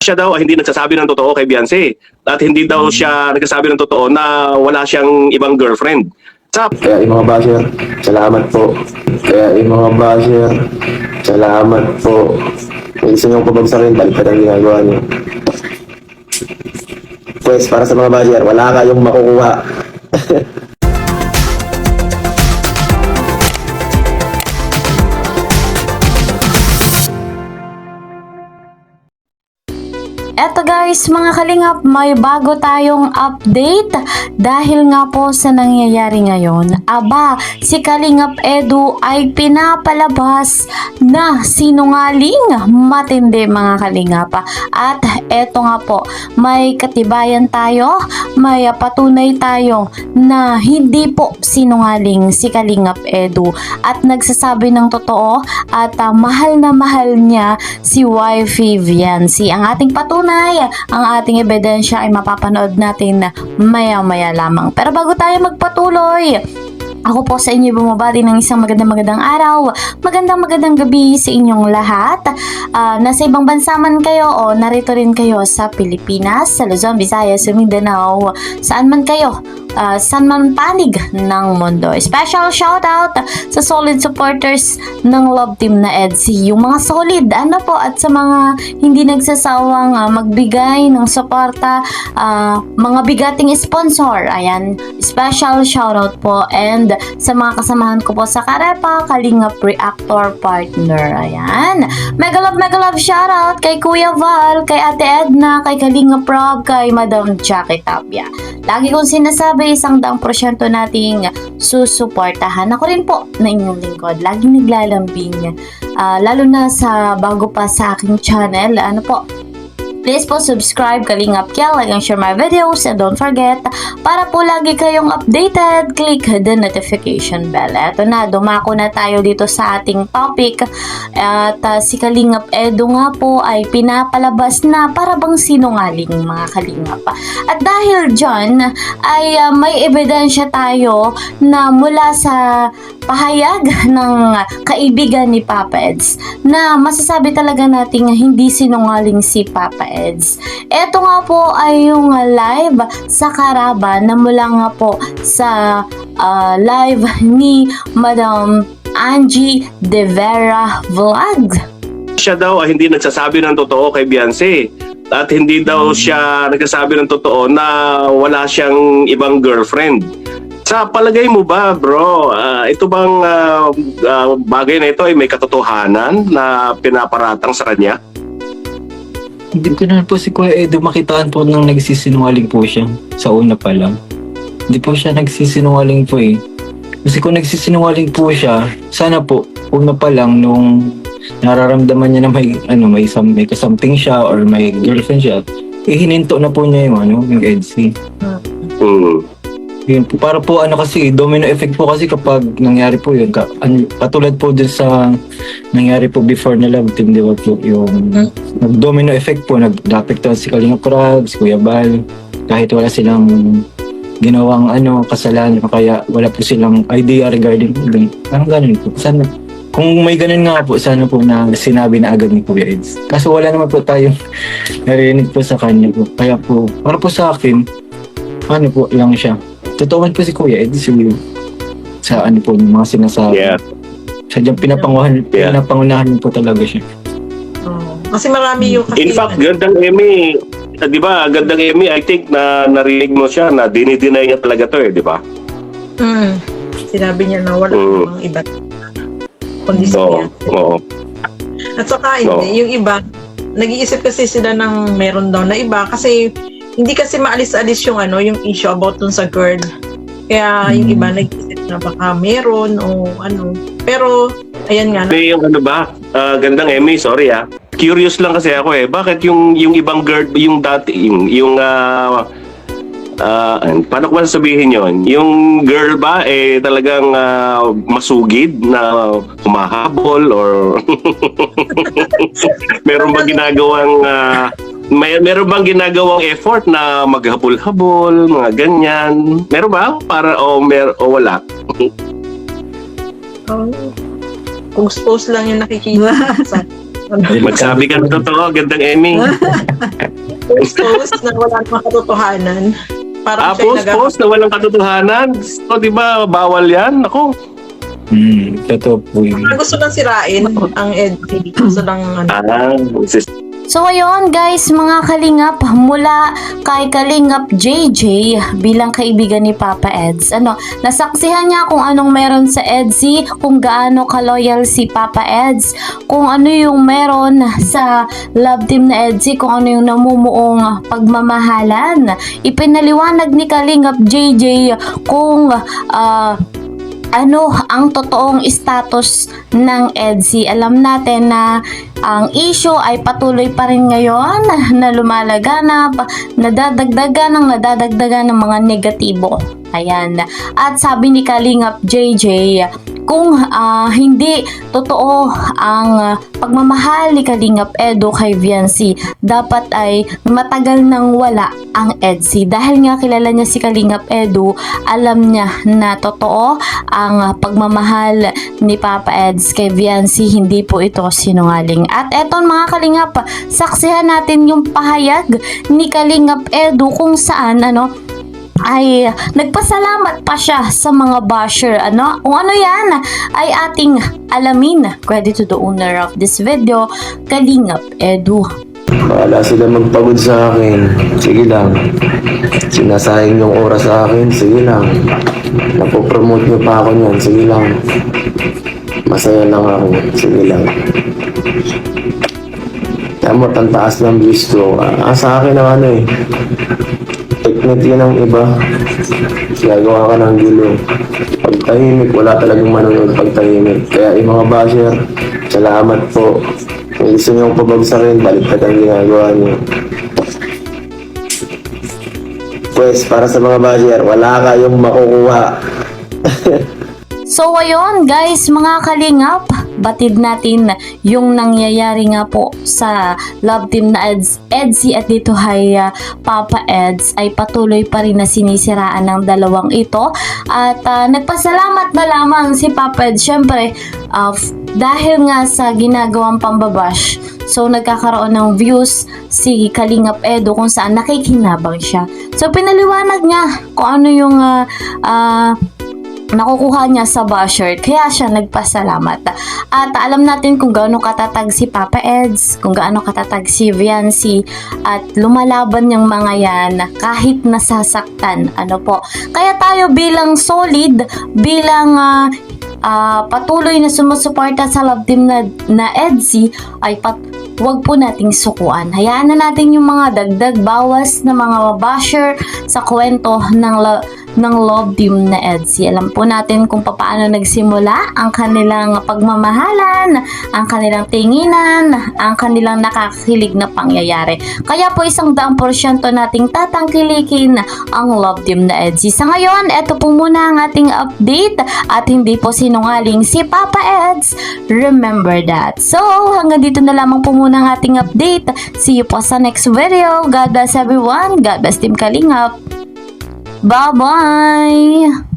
siya daw ay hindi nagsasabi ng totoo kay Beyonce at hindi daw siya nagsasabi ng totoo na wala siyang ibang girlfriend. Kaya yung mga basher, salamat po. Salamat po. Kung gusto niyong pabagsakin, baliktad ang ginagawa niyo. Pues, para sa mga basher, wala kayong makukuha. Eto guys, mga kalingap, may bago tayong update dahil nga po sa nangyayari ngayon. Aba, si Kalingap Edu ay pinapalabas na sinungaling, matindi mga kalingap. At eto nga po, may katibayan tayo, may patunay tayo na hindi po sinungaling si Kalingap Edu at nagsasabi ng totoo at mahal na mahal niya si Wifey Viancy. Ang ating patunay, ang ating ebidensya ay mapapanood natin maya-maya lamang. Pero bago tayo magpatuloy, ako po sa inyo bumabati ng isang magandang araw, magandang gabi sa inyong lahat. Nasa ibang bansa man kayo o narito rin kayo sa Pilipinas, sa Luzon, Visayas, Mindanao, saan man kayo, saan man panig ng mundo. Special shoutout sa solid supporters ng Love Team na EDSI, yung mga solid, at sa mga hindi nagsasawang magbigay ng suporta, mga bigating sponsor. Ayan, special shoutout po, and sa mga kasamahan ko po sa Karepa, Kalingap Reactor Partner. Ayan, mega love shoutout kay Kuya Val, kay Ate Edna, kay Kalingap Rob, kay Madam Jackie Tapia. Lagi kong sinasabi, 100% nating susuportahan. Ako rin po na inyong lingkod, laging naglalambing, lalo na sa bago pa sa aking channel. Please po subscribe, Kalingap Kiel, like and share my videos, and don't forget, para po lagi kayong updated, click the notification bell. Eto na, dumako na tayo dito sa ating topic. At si Kalingap Edu nga po ay pinapalabas na para bang sinungaling, mga Kalingap. At dahil dyan ay may ebidensya tayo na mula sa pahayag ng kaibigan ni Papa Eds na masasabi talaga nating hindi sinungaling si Papa Eds. Ito nga po ay yung live sa Caraba na mula nga po sa live ni Madam Angie De Vera Vlog. Siya daw ay hindi nagsasabi ng totoo kay Beyonce at hindi daw siya nagsasabi ng totoo na wala siyang ibang girlfriend. Sa palagay mo ba, bro, ito bang bagay na ito ay may katotohanan na pinaparatang sa kanya? Hindi ko na po si Kuya Edu makitaan po nang nagsisinungaling po siya sa una pa lang. Hindi po siya nagsisinungaling po eh. Kasi kung nagsisinungaling po siya, sana po una pa lang nung nararamdaman niya na may kasamping siya or may girlfriend siya, hininto na po niya yung EDSI. Yun po, para po kasi domino effect po kasi kapag nangyari po yun, katulad po dun sa nangyari po before na Love Team, di ba po yung domino effect po, nag-apektuhan si Kalingap Rob, si Kuya Bal, kahit wala silang ginawang kasalanan, kaya wala po silang idea regarding parang ganun po. Sana, kung may ganun nga po, sana po na sinabi na agad ni Kuya Eds. Kaso wala naman po tayong narinig po sa kanya po. Kaya po, para po sa akin, po lang siya. Totoo man po si Kuya Eds sa po yung mga sinasabi. Yeah. Sadyang pinapangunahan po talaga siya. Kasi marami yung In fact, Gandang Emmy, di ba, Gandang Emmy, I think na narinig mo siya na dinideny niya talaga to di ba? Sinabi niya na wala namang iba. Kondisyon. Oo. At saka yung iba, nag-iisip kasi sila ng meron daw na iba kasi hindi kasi maalis-alis yung yung issue about dun sa girl. Kaya yung iba nag-iisip na baka meron o Pero ayan nga. Yung Gandang Emmy, sorry curious lang kasi ako bakit yung ibang girl, yung dati, paano ko sabihin yon? Yung girl ba talagang masugid na humahabol or meron ba ginagawang meron bang ginagawang effort na maghabol-habol, mga ganyan? Meron ba? O wala? Kung suppose lang yung nakikita. Magsabi ka ng totoo, gandang Emmy. Post na wala namang katotohanan. Parang siya Post na walang katotohanan. So, di ba, bawal yan? Ako, Totoo po yun. gusto lang sirain ang EDSI. Gusto lang sis- So ayun guys, mga kalingap, mula kay Kalingap JJ bilang kaibigan ni Papa Eds. Nasaksihan niya kung anong meron sa EDSI, kung gaano ka-loyal si Papa Eds, kung ano yung meron sa love team na EDSI, kung ano yung namumuong pagmamahalan. Ipinaliwanag ni Kalingap JJ kung ano ang totoong status ng EDSI. Alam natin na ang issue ay patuloy pa rin ngayon na lumalaganap, nadadagdagan ng mga negatibo. Ayan. At sabi ni Kalingap JJ, kung hindi totoo ang pagmamahal ni Kalingap Edu kay Viancy, dapat ay matagal nang wala ang EDSI. Dahil nga kilala niya si Kalingap Edu, alam niya na totoo ang pagmamahal ni Papa Eds kay Viancy, hindi po ito sinungaling. At eto mga Kalingap, saksihan natin yung pahayag ni Kalingap Edu kung saan ay nagpasalamat pa siya sa mga basher. Kung ano yan ay ating alamin. Credit to the owner of this video, Kalingap Edu. Bahala sila magpagod sa akin. Sige lang. Sinasayang yung oras sa akin. Sige lang. Napopromote niyo pa ako niyan. Sige lang. Masaya lang ako. Sige lang. Tamot, ang taas ng views ko. Sa akin ang technique yun ng iba. Gagawa ka ng gulo. Pag tahimik, wala talagang manonood pag tahimik. Kaya yung mga basher, salamat po. Kung gusto nyo pabagsakin, baliktad ang ginagawa nyo. Pues, para sa mga basher, wala kayong makukuha. So ayun guys, mga Kalingap, batid natin yung nangyayari nga po sa love team na EDSI at dito ay Papa Eds ay patuloy pa rin na sinisiraan ng dalawang ito. At nagpasalamat na lamang si Papa Eds, syempre dahil nga sa ginagawang pambabash. So nagkakaroon ng views si Kalingap Edu kung saan nakikinabang siya. So pinaliwanag niya kung ano yung nakukuha niya sa basher, kaya siya nagpasalamat. At alam natin kung gaano katatag si Papa Eds, kung gaano katatag si Viancy, at lumalaban yung mga yan kahit nasasaktan. Kaya tayo bilang solid, bilang patuloy na sumusuporta sa love team na EDSI, ay huwag po nating sukuan. Hayaan na natin yung mga dagdag bawas na mga basher sa kwento ng love team na EDSI. Alam po natin kung paano nagsimula ang kanilang pagmamahalan, ang kanilang tinginan, ang kanilang nakakakilig na pangyayari. Kaya po 100% nating tatangkilikin ang love team na EDSI. Sa ngayon, ito po muna ang ating update at hindi po sinungaling si Papa Eds. Remember that. So, hanggang dito na lamang po muna ang ating update. See you po sa next video. God bless everyone. God bless Team Kalingap. Bye-bye!